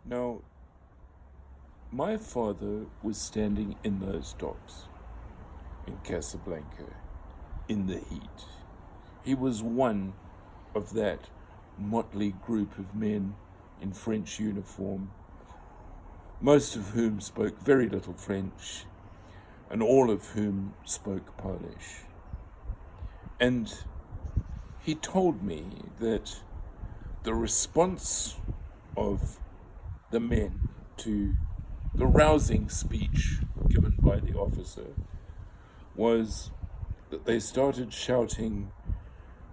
Now, my father was standing in those docks in Casablanca in the heat. He was one of that motley group of men in French uniform, most of whom spoke very little French, and all of whom spoke Polish. And he told me that the response of the men to the rousing speech given by the officer was that they started shouting,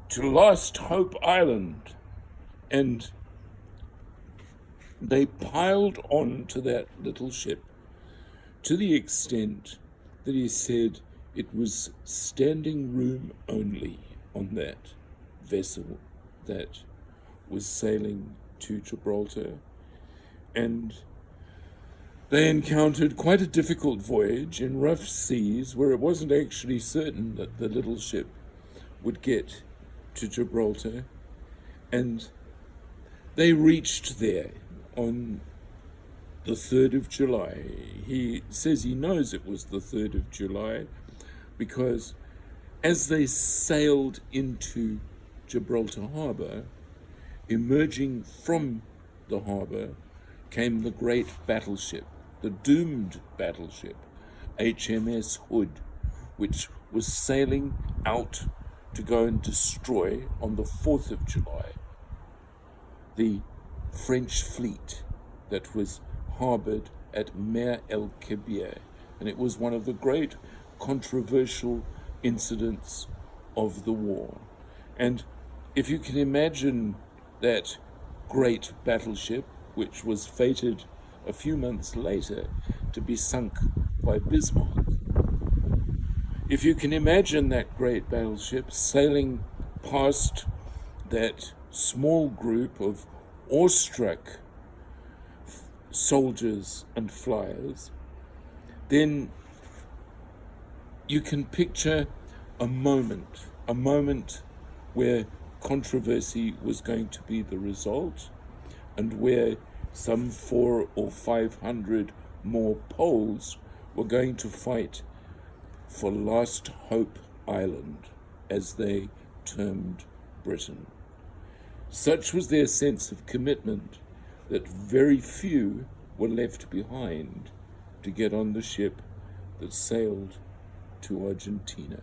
"To Last Hope Island!" And they piled on to that little ship to the extent that he said it was standing room only on that vessel that was sailing to Gibraltar. And they encountered quite a difficult voyage in rough seas where it wasn't actually certain that the little ship would get to Gibraltar. And they reached there on the 3rd of July. He says he knows it was the 3rd of July because as they sailed into Gibraltar Harbour, emerging from the harbour came the great battleship, the doomed battleship, HMS Hood, which was sailing out to go and destroy on the 4th of July the French fleet that was harboured at Mer el Kebir. And it was one of the great controversial incidents of the war. And if you can imagine that great battleship, which was fated a few months later to be sunk by Bismarck. If you can imagine that great battleship sailing past that small group of awestruck soldiers and flyers, then you can picture a moment where controversy was going to be the result, and where some 400 or 500 more Poles were going to fight for Last Hope Island, as they termed Britain. Such was their sense of commitment that very few were left behind to get on the ship that sailed to Argentina.